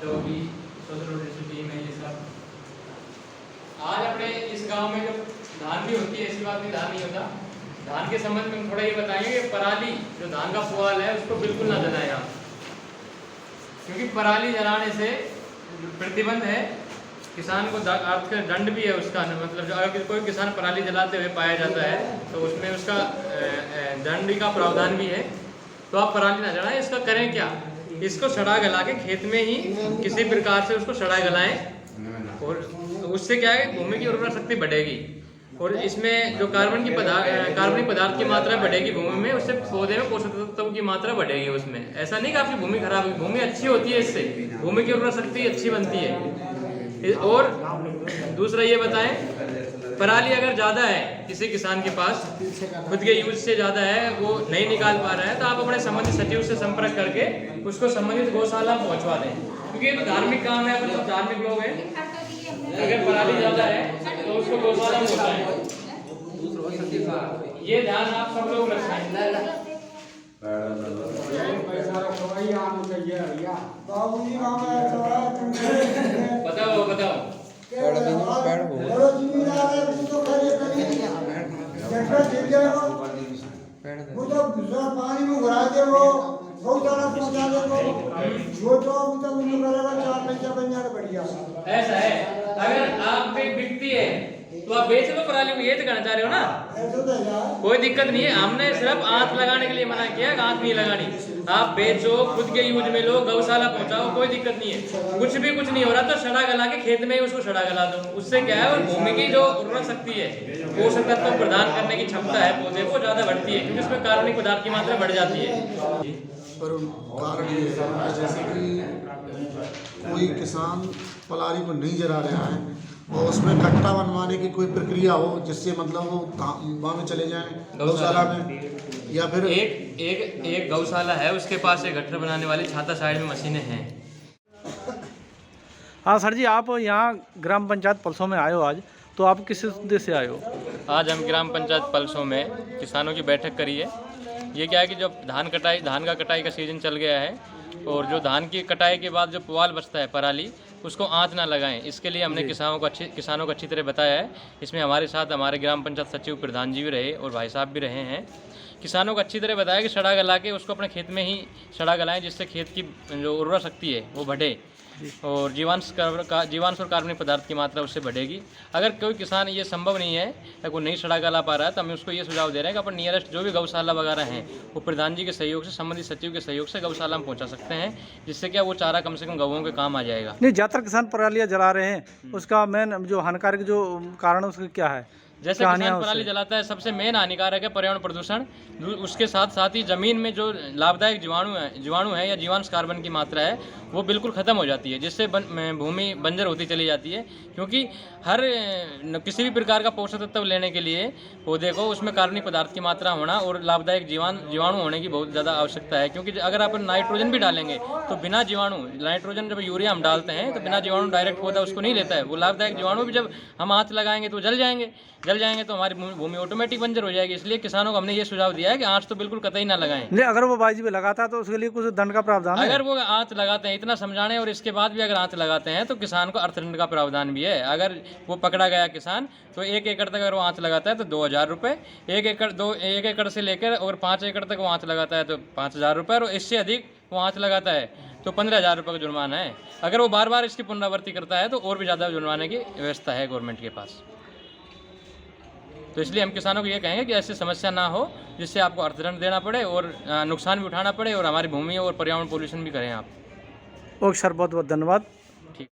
जो भी social rotation team है ये सब। आज अपने इस गांव में जो धान भी होती है, ऐसी बात नहीं धान नहीं होता, धान के संबंध में हम थोड़ा ये बताएंगे कि पराली जो धान का पुआल है उसको बिल्कुल ना जलाएं आप, क्योंकि पराली जलाने से प्रतिबंध है, किसान को आर्थिक दंड भी है उसका, मतलब जो अगर कोई किसान पराली जलाते हुए पाया जाता है तो उसमें उसका दंड का प्रावधान भी है। तो आप पराली ना जलाएं। इसका करें क्या, इसको सड़ा गला के खेत में ही किसी प्रकार से उसको सड़ा गलाएं, और उससे क्या है भूमि की उर्वरा शक्ति बढ़ेगी और इसमें जो कार्बनिक पदार्थ की मात्रा बढ़ेगी भूमि में, उससे पौधे में पोषक तत्वों की मात्रा बढ़ेगी उसमें। ऐसा नहीं कि आपकी भूमि खराब होगी, भूमि अच्छी होती है, इससे भूमि की उर्वरा शक्ति अच्छी बनती है। और दूसरा ये बताएं, पराली अगर ज़्यादा है किसी किसान के पास, खुद के यूज से ज़्यादा है, वो नहीं निकाल पा रहा है, तो आप अपने संबंधित सचिव से संपर्क करके उसको संबंधित गौशाला पहुंचवा दें, क्योंकि ये तो धार्मिक काम है, अपन सब धार्मिक लोग हैं। अगर पराली ज़्यादा है तो उसको गौशाला पहुंचाएं। ये ध्यान आप सब लोग रखें। बताओ बताओ पानी में घुरा दे वो गौशाला पहुंचा दे वो तो करेगा 4 पैसा बन जाएगा बढ़िया। ऐसा है, अगर आप पे बिकती है तो आप बेच लो पराली को, ये तो कहना चाह रहे हो ना, कोई दिक्कत नहीं है। हमने सिर्फ आंच लगाने के लिए मना किया, आंच नहीं लगानी। आप बेचो, खुद के यूज में लो, गौशाला पहुंचाओ, कोई दिक्कत नहीं है। कुछ नहीं हो रहा तो सड़ा गला के खेत में ही उसको सड़ा गला दो, उससे क्या है, और भूमि की जो उर्वरक शक्ति है, पोषक तत्व प्रदान करने की क्षमता है पौधे को ज्यादा बढ़ती है, क्योंकि उसमें कार्बनिक पदार्थ की मात्रा बढ़ जाती है। पर कारण ये है जैसे कि कोई किसान पराली को नहीं जला रहा है और उसमें कट्टा बनवाने की कोई प्रक्रिया हो जिससे मतलब वो वहाँ में चले जाएं गौशाला में, या फिर एक गौशाला है, उसके पास एक गट्ठर बनाने वाली छाता साइड में मशीनें हैं। हाँ सर जी, आप यहाँ ग्राम पंचायत पलसों में आए हो आज, तो आप किस उद्देश्य से आए हो? आज हम ग्राम पंचायत पलसों में किसानों की बैठक करी है। ये क्या है कि जब धान का कटाई का सीजन चल गया है, और जो धान की कटाई के बाद जो पुआल बचता है पराली, उसको आँच ना लगाएं, इसके लिए हमने किसानों को अच्छी तरह बताया है। इसमें हमारे साथ हमारे ग्राम पंचायत सचिव प्रधान जी भी रहे और भाई साहब भी रहे हैं। किसानों को अच्छी तरह बताया कि सड़ा गला के उसको अपने खेत में ही सड़ा गलाएं, जिससे खेत की जो उर्वरा शक्ति है वो बढ़े और जीवांश और कार्बनिक पदार्थ की मात्रा उससे बढ़ेगी। अगर कोई किसान ये संभव नहीं है या कोई नहीं सड़ा गला पा रहा है, तो हम उसको ये सुझाव दे रहे हैं कि अपन नियरेस्ट जो भी गौशाला वगैरह हैं वो प्रधान जी के सहयोग से, संबंधित सचिव के सहयोग से गौशाला में पहुंचा सकते हैं, जिससे क्या वो चारा कम से कम गौओं के काम आ जाएगा। नहीं, ज़्यादातर किसान परालियाँ जला रहे हैं, उसका मेन जो हानिकारक जो कारण उसका क्या है? जैसे किसान पराली जलाता है, सबसे मेन हानिकारक है पर्यावरण प्रदूषण। उसके साथ साथ ही जमीन में जो लाभदायक जीवाणु है या जीवांश कार्बन की मात्रा है वो बिल्कुल ख़त्म हो जाती है, जिससे भूमि बंजर होती चली जाती है। क्योंकि किसी भी प्रकार का पोषक तत्व लेने के लिए पौधे को उसमें कार्बनिक पदार्थ की मात्रा होना और लाभदायक जीवाणु होने की बहुत ज़्यादा आवश्यकता है। क्योंकि अगर आप नाइट्रोजन भी डालेंगे तो बिना जीवाणु, नाइट्रोजन जब यूरिया हम डालते हैं तो बिना जीवाणु डायरेक्ट पौधा उसको नहीं लेता है। वो लाभदायक जीवाणु भी जब हम आँच लगाएंगे तो जल जाएंगे तो हमारी भूमि ऑटोमेटिक बंजर हो जाएगी। इसलिए किसानों को हमने ये सुझाव दिया है कि आँच तो बिल्कुल कतई ना लगाएं। नहीं, अगर वो बाजी में लगाता है तो उसके लिए कुछ दंड का प्रावधान है? अगर वो आँच लगाते हैं, इतना समझाने और इसके बाद भी अगर आँच लगाते हैं तो किसान को अर्थदंड का प्रावधान भी है। अगर वो पकड़ा गया किसान तो 1 एकड़ तक अगर वो आँच लगाता है तो 2000 रुपये, 1 एकड़ से लेकर और 5 एकड़ तक वो आँच लगाता है तो 5000 रुपये, और इससे अधिक वो आँच लगाता है तो 15000 रुपये का जुर्माना है। अगर वो बार बार इसकी पुनरावृत्ति करता है तो और भी ज़्यादा जुर्माने की व्यवस्था है गवर्नमेंट के पास। तो इसलिए हम किसानों को ये कहेंगे कि ऐसी समस्या ना हो जिससे आपको अर्थदंड देना पड़े और नुकसान भी उठाना पड़े और हमारी भूमि और पर्यावरण पोल्यूशन भी करें आप। ओके सर, बहुत बहुत धन्यवाद।